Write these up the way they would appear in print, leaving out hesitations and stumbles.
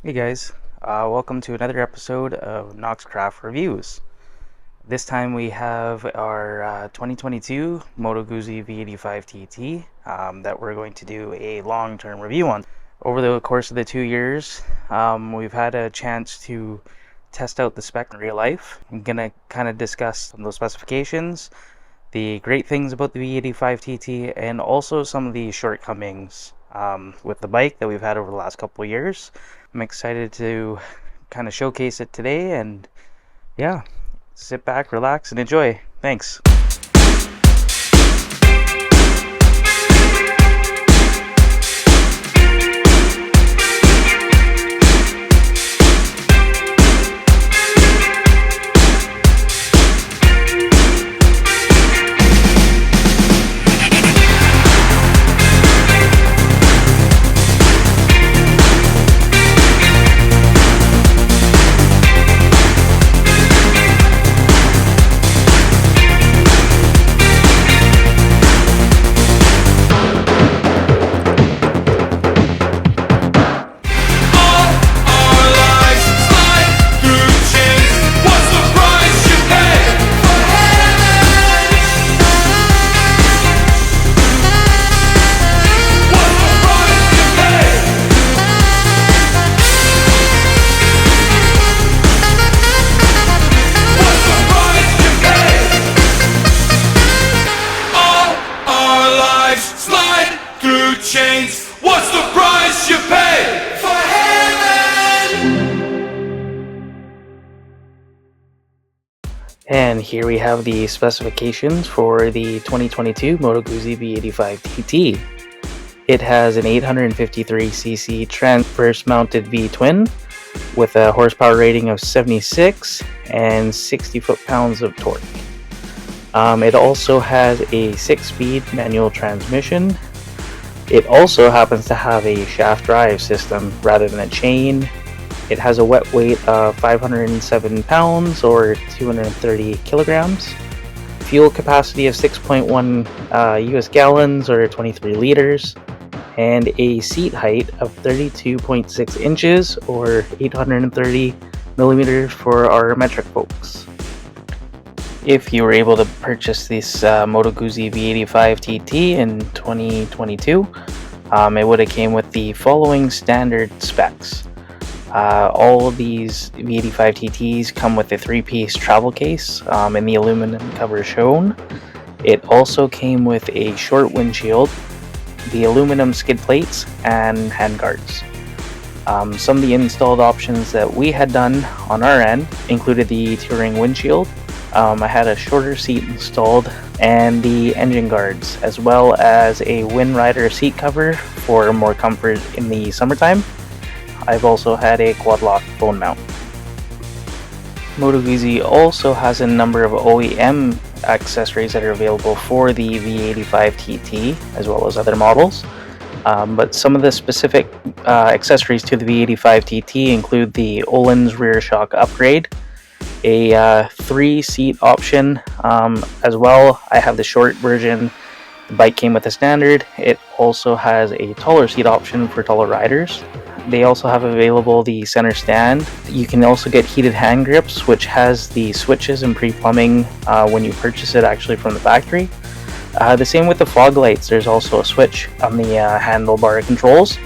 Hey guys, welcome to another episode of Noxcraft Reviews. This time we have our 2022 Moto Guzzi V85TT that we're going to do a long-term review on. Over the course of the 2 years, we've had a chance to test out the spec in real life. I'm going to kind of discuss some of those specifications, the great things about the V85TT, and also some of the shortcomings with the bike that we've had over the last couple of years. I'm excited to kind of showcase it today, and yeah, sit back, relax, and enjoy. Thanks. What's the price you pay for heaven? And here we have the specifications for the 2022 Moto Guzzi V85TT. It has an 853cc transverse mounted V-twin with a horsepower rating of 76 and 60 foot-pounds of torque. It also has a 6-speed manual transmission. It also happens to have a shaft drive system rather than a chain. It has a wet weight of 507 pounds or 230 kilograms. Fuel capacity of 6.1 US gallons or 23 liters. And a seat height of 32.6 inches or 830 millimeters for our metric folks. If you were able to purchase this Moto Guzzi V85TT in 2022, it would have came with the following standard specs. All of these V85TTs come with a 3-piece travel case in the aluminum cover shown. It also came with a short windshield, the aluminum skid plates, and handguards. Some of the installed options that we had done on our end included the touring windshield. I had a shorter seat installed and the engine guards, as well as a Windrider seat cover for more comfort in the summertime. I've also had a quad lock phone mount. Moto Guzzi also has a number of OEM accessories that are available for the V85TT, as well as other models. But some of the specific accessories to the V85TT include the Öhlins rear shock upgrade, a 3-seat option as well. I have the short version. The bike came with a standard. It also has a taller seat option for taller riders. They also have available the center stand. You can also get heated hand grips, which has the switches and pre-plumbing when you purchase it actually from the factory. The same with the fog lights. There's also a switch on the handlebar controls.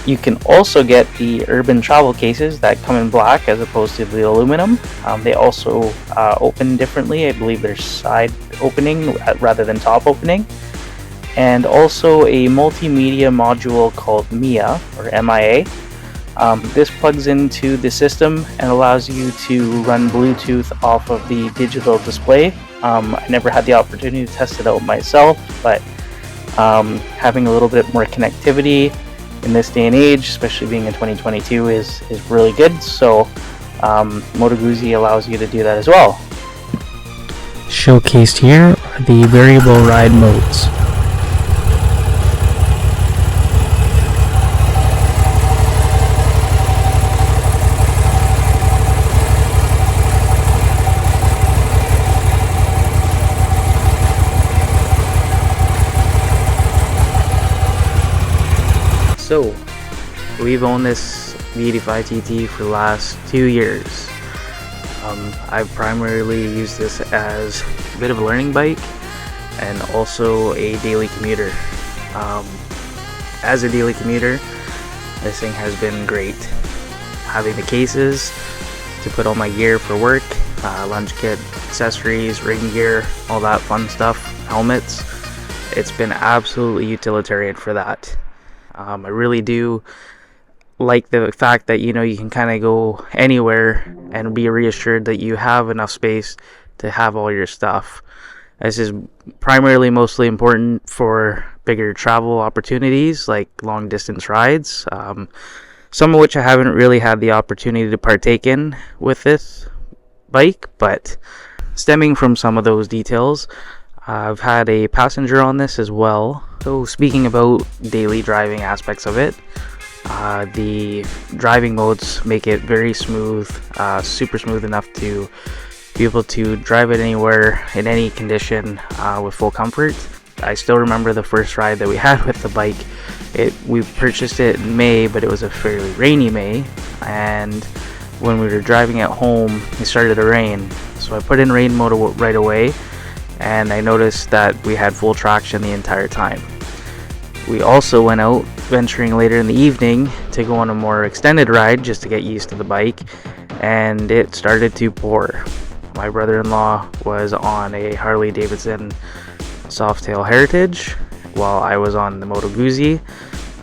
You can also get the urban travel cases that come in black as opposed to the aluminum. They also open differently. I believe they're side opening rather than top opening. And also a multimedia module called MIA or MIA. This plugs into the system and allows you to run Bluetooth off of the digital display. I never had the opportunity to test it out myself, but having a little bit more connectivity in this day and age, especially being in 2022, is really good. So Moto Guzzi allows you to do that as well. Showcased here are the variable ride modes. So we've owned this V85TT for the last 2 years. I've primarily used this as a bit of a learning bike and also a daily commuter. As a daily commuter, this thing has been great. Having the cases to put all my gear for work, lunch kit, accessories, ring gear, all that fun stuff, helmets. It's been absolutely utilitarian for that. I really do like the fact that you can kind of go anywhere and be reassured that you have enough space to have all your stuff. This is primarily mostly important for bigger travel opportunities like long distance rides, some of which I haven't really had the opportunity to partake in with this bike, but stemming from some of those details, I've had a passenger on this as well. So speaking about daily driving aspects of it, the driving modes make it very smooth, super smooth enough to be able to drive it anywhere in any condition with full comfort. I still remember the first ride that we had with the bike. We purchased it in May, but it was a fairly rainy May, and when we were driving at home it started to rain, so I put in rain mode right away, and I noticed that we had full traction the entire time. We also went out venturing later in the evening to go on a more extended ride just to get used to the bike, and it started to pour. My brother-in-law was on a Harley Davidson Softail Heritage while I was on the Moto Guzzi.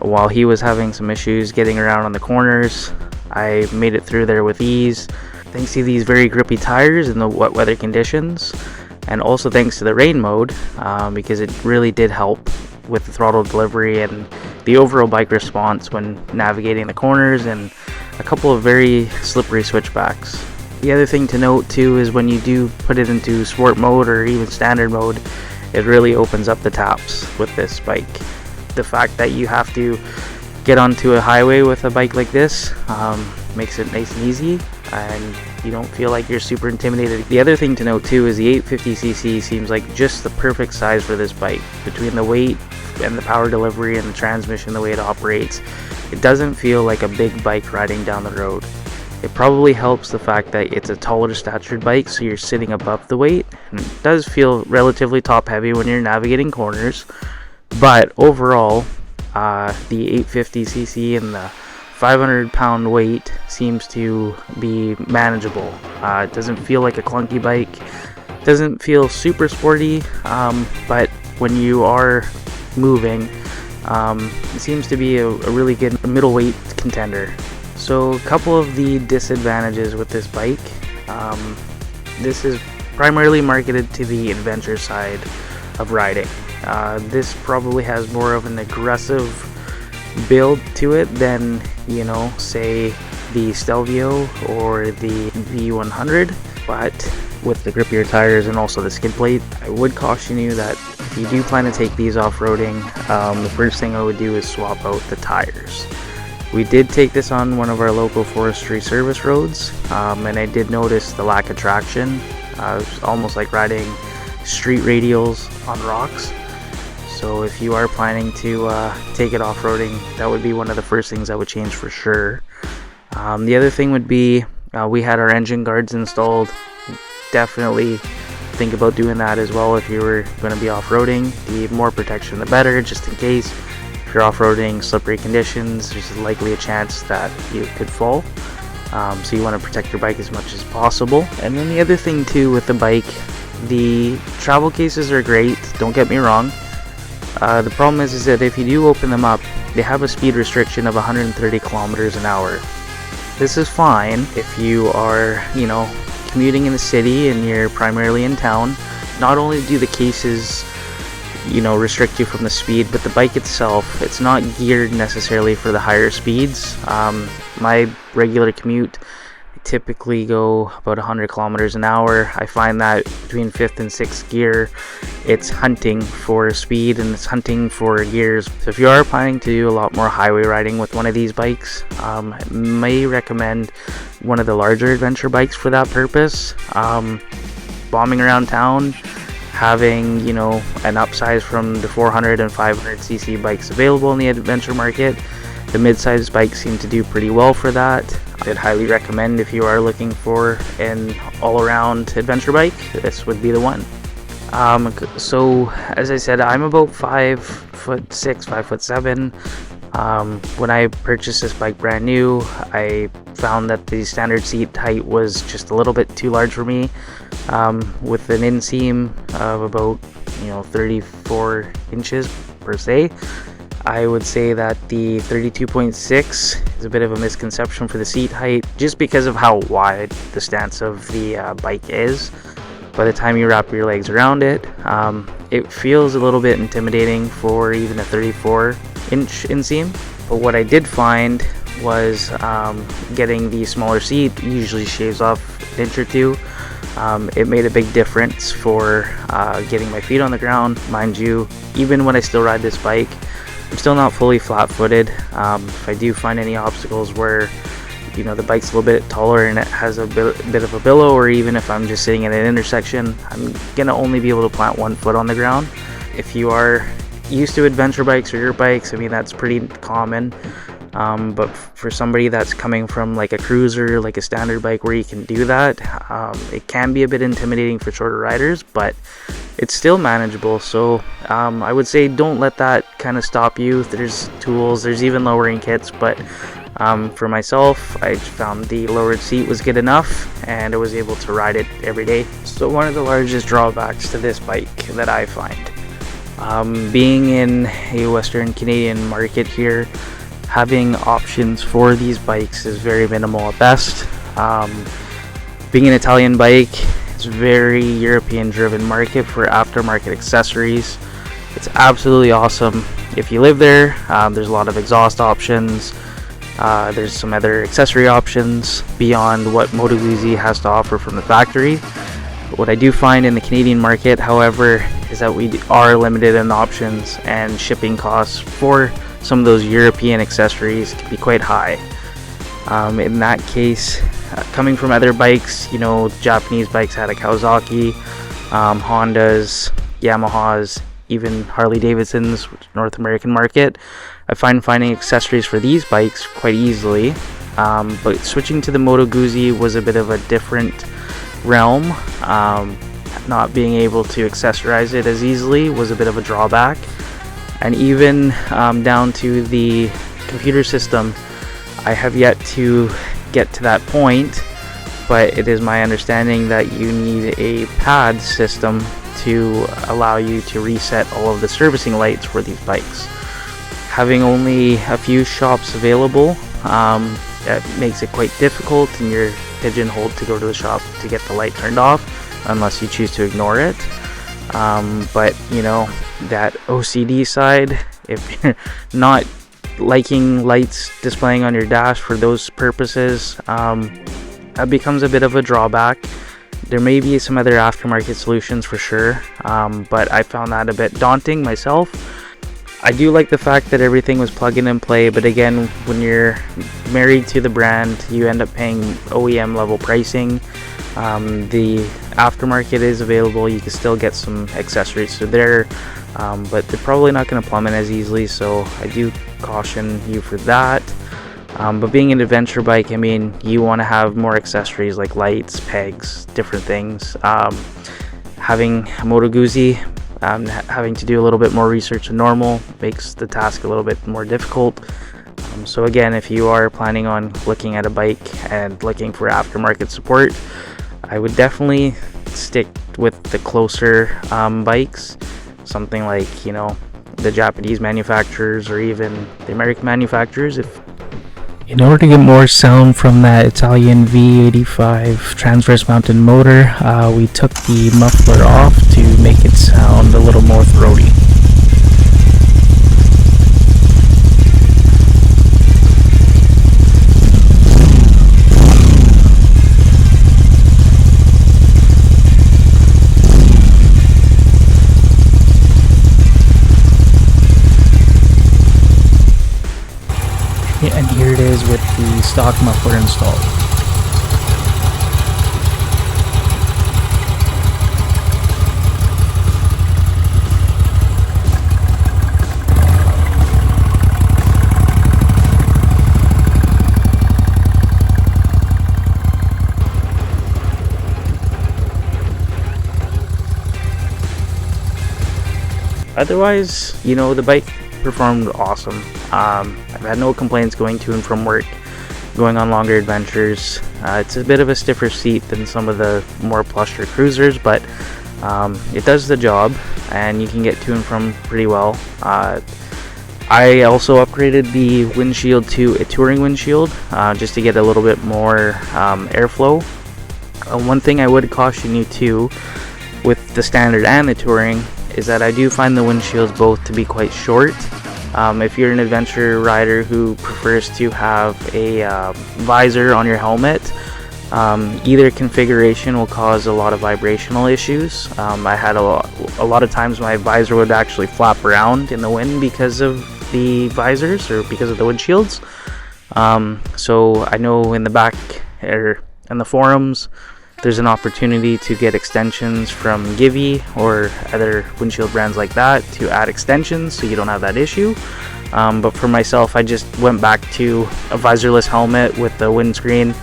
While he was having some issues getting around on the corners, I made it through there with ease thanks to these very grippy tires in the wet weather conditions, and also thanks to the rain mode, because it really did help with the throttle delivery and the overall bike response when navigating the corners and a couple of very slippery switchbacks. The other thing to note too is when you do put it into sport mode or even standard mode, it really opens up the taps with this bike. The fact that you have to get onto a highway with a bike like this makes it nice and easy, and you don't feel like you're super intimidated. The other thing to note too is the 850cc seems like just the perfect size for this bike. Between the weight and the power delivery and the transmission, the way it operates, it doesn't feel like a big bike riding down the road. It probably helps the fact that it's a taller statured bike, so you're sitting above the weight, and it does feel relatively top heavy when you're navigating corners, but overall the 850cc and the 500-pound weight seems to be manageable. It doesn't feel like a clunky bike, doesn't feel super sporty, but when you are moving, it seems to be a really good middleweight contender. So a couple of the disadvantages with this bike, this is primarily marketed to the adventure side of riding. This probably has more of an aggressive build to it than, say the Stelvio or the V100, but with the grippier tires and also the skid plate, I would caution you that if you do plan to take these off-roading, the first thing I would do is swap out the tires. We did take this on one of our local forestry service roads, and I did notice the lack of traction. It was almost like riding street radials on rocks. So if you are planning to take it off-roading, that would be one of the first things I would change for sure. The other thing would be, we had our engine guards installed. Definitely think about doing that as well if you were going to be off-roading. The more protection the better, just in case. If you're off-roading slippery conditions, there's likely a chance that you could fall. So you want to protect your bike as much as possible. And then the other thing too with the bike, the travel cases are great, don't get me wrong. The problem is that if you do open them up, they have a speed restriction of 130 kilometers an hour. This is fine if you are, commuting in the city and you're primarily in town. Not only do the cases restrict you from the speed, but the bike itself, it's not geared necessarily for the higher speeds. My regular commute, I typically go about 100 kilometers an hour. I find that between 5th and 6th gear, it's hunting for speed and it's hunting for gears. So if you are planning to do a lot more highway riding with one of these bikes, I may recommend one of the larger adventure bikes for that purpose. Bombing around town, having an upsize from the 400 and 500cc bikes available in the adventure market, The mid-size bikes seem to do pretty well for that. I'd highly recommend if you are looking for an all-around adventure bike, this would be the one. So as I said, I'm about 5'6", 5'7". When I purchased this bike brand new, I found that the standard seat height was just a little bit too large for me, with an inseam of about 34 inches per se. I would say that the 32.6 is a bit of a misconception for the seat height, just because of how wide the stance of the bike is. By the time you wrap your legs around it, it feels a little bit intimidating for even a 34-inch inseam. But what I did find was getting the smaller seat usually shaves off an inch or two. It made a big difference for getting my feet on the ground. Mind you, even when I still ride this bike, I'm still not fully flat-footed. If I do find any obstacles where the bike's a little bit taller and it has a bit of a billow, or even if I'm just sitting at an intersection, I'm gonna only be able to plant one foot on the ground. If you are used to adventure bikes or your bikes, I mean, that's pretty common. But for somebody that's coming from like a cruiser, like a standard bike where you can do that, it can be a bit intimidating for shorter riders, but it's still manageable. So I would say don't let that kind of stop you. There's tools, there's even lowering kits, but for myself, I found the lowered seat was good enough and I was able to ride it every day. So one of the largest drawbacks to this bike that I find, being in a Western Canadian market here, having options for these bikes is very minimal at best. Being an Italian bike, it's a very European driven market for aftermarket accessories. It's absolutely awesome. If you live there, there's a lot of exhaust options. There's some other accessory options beyond what Moto Guzzi has to offer from the factory. What I do find in the Canadian market, however, is that we are limited in options, and shipping costs for some of those European accessories can be quite high. In that case, coming from other bikes, Japanese bikes had a Kawasaki, Hondas, Yamahas, even Harley Davidson's North American market. I find finding accessories for these bikes quite easily, but switching to the Moto Guzzi was a bit of a different realm. Not being able to accessorize it as easily was a bit of a drawback, and even down to the computer system, I have yet to get to that point, but it is my understanding that you need a pad system to allow you to reset all of the servicing lights for these bikes. Having only a few shops available, that makes it quite difficult, and you're pigeonholed to go to the shop to get the light turned off unless you choose to ignore it. But that OCD side, if you're not liking lights displaying on your dash for those purposes, that becomes a bit of a drawback. There may be some other aftermarket solutions for sure, but I found that a bit daunting myself. I do like the fact that everything was plug in and play, but again, when you're married to the brand, you end up paying OEM level pricing. The aftermarket is available, you can still get some accessories to there, but they're probably not going to plumb in as easily, so I do caution you for that. But being an adventure bike, I mean, you want to have more accessories like lights, pegs, different things. Having a Moto Guzzi, having to do a little bit more research than normal makes the task a little bit more difficult. So again, if you are planning on looking at a bike and looking for aftermarket support, I would definitely stick with the closer bikes, something like the Japanese manufacturers or even the American manufacturers. In order to get more sound from that Italian V85 transverse mounted motor, we took the muffler off to make it sound a little more throaty. And here it is with the stock muffler installed. otherwise, you know, the bike performed awesome. I've had no complaints going to and from work, going on longer adventures. It's a bit of a stiffer seat than some of the more plusher cruisers, but it does the job, and you can get to and from pretty well. I also upgraded the windshield to a touring windshield, just to get a little bit more airflow. One thing I would caution you too, with the standard and the touring, is that I do find the windshields both to be quite short. If you're an adventure rider who prefers to have a visor on your helmet, either configuration will cause a lot of vibrational issues. I had a lot of times my visor would actually flap around in the wind because of the visors, or because of the windshields. So I know in the back or in the forums, there's an opportunity to get extensions from Givy or other windshield brands like that to add extensions, so you don't have that issue. But for myself, I just went back to a visorless helmet with the windscreen,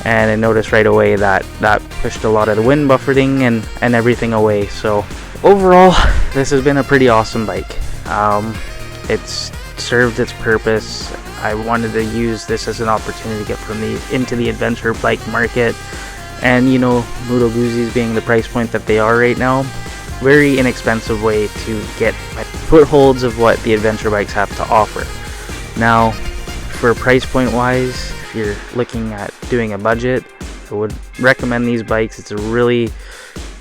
and I noticed right away that pushed a lot of the wind buffeting and everything away. So overall, this has been a pretty awesome bike. It's served its purpose. I wanted to use this as an opportunity to get into the adventure bike market, and you know, Moto Guzzi's being the price point that they are right now, very inexpensive way to get footholds of what the adventure bikes have to offer. Now, for price point wise, if you're looking at doing a budget, I would recommend these bikes. It's a really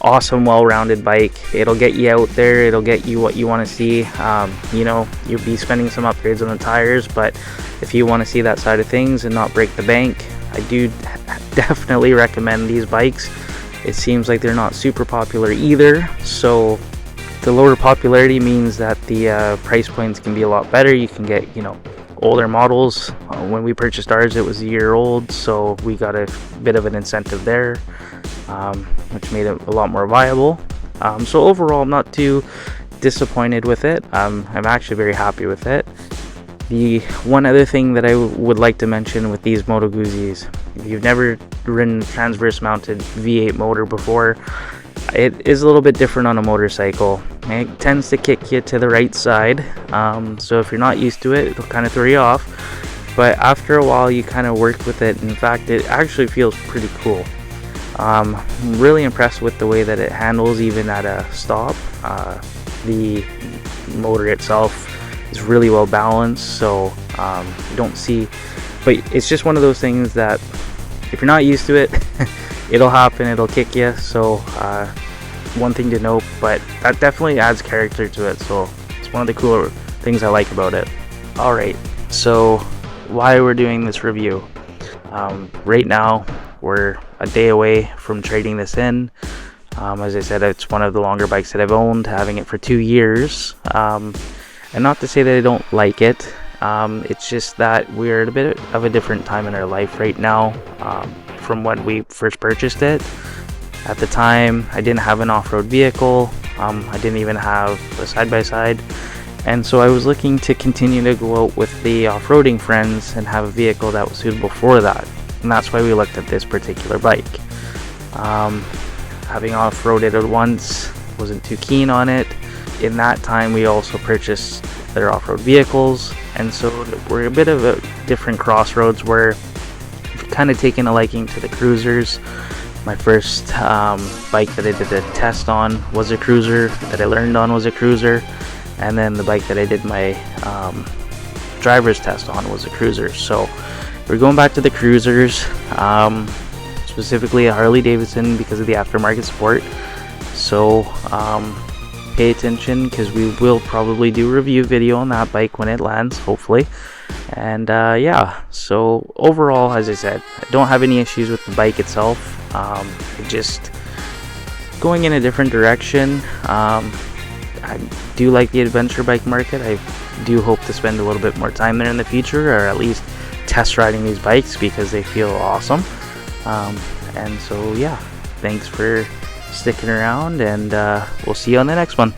awesome, well-rounded bike. It'll get you out there, it'll get you what you want to see. You know, you'll be spending some upgrades on the tires, but if you want to see that side of things and not break the bank, I do definitely recommend these bikes. It seems like they're not super popular either, so the lower popularity means that the price points can be a lot better. You can get, you know, older models. When we purchased ours, it was a year old, so we got a bit of an incentive there, which made it a lot more viable. So overall, I'm not too disappointed with it. I'm actually very happy with it. The one other thing that I would like to mention with these Moto Guzzis, if you've never ridden transverse mounted V8 motor before, it is a little bit different on a motorcycle. It tends to kick you to the right side, so if you're not used to it, it'll kind of throw you off, but after a while you kind of work with it. In fact, it actually feels pretty cool. I'm really impressed with the way that it handles even at a stop. The motor itself is really well balanced, so you don't see, but it's just one of those things that if you're not used to it, it'll happen, it'll kick you. So one thing to note, but that definitely adds character to it, so it's one of the cooler things I like about it. Alright, so why we're doing this review, right now we're a day away from trading this in. As I said, it's one of the longer bikes that I've owned, having it for 2 years. And not to say that I don't like it, it's just that we're at a bit of a different time in our life right now, from when we first purchased it. At the time, I didn't have an off-road vehicle, I didn't even have a side-by-side, and so I was looking to continue to go out with the off-roading friends and have a vehicle that was suitable for that, and that's why we looked at this particular bike. Having off-roaded it once, wasn't too keen on it. In that time, we also purchased their off-road vehicles, and so we're a bit of a different crossroads where I've kind of taken a liking to the cruisers. My first bike that I did a test on was a cruiser, that I learned on was a cruiser, and then the bike that I did my driver's test on was a cruiser. So we're going back to the cruisers, specifically a Harley Davidson because of the aftermarket support. So pay attention, because we will probably do a review video on that bike when it lands, hopefully. And yeah, so overall, as I said, I don't have any issues with the bike itself. Just going in a different direction. I do like the adventure bike market. I do hope to spend a little bit more time there in the future, or at least test riding these bikes, because they feel awesome. And so yeah, thanks for sticking around, and we'll see you on the next one.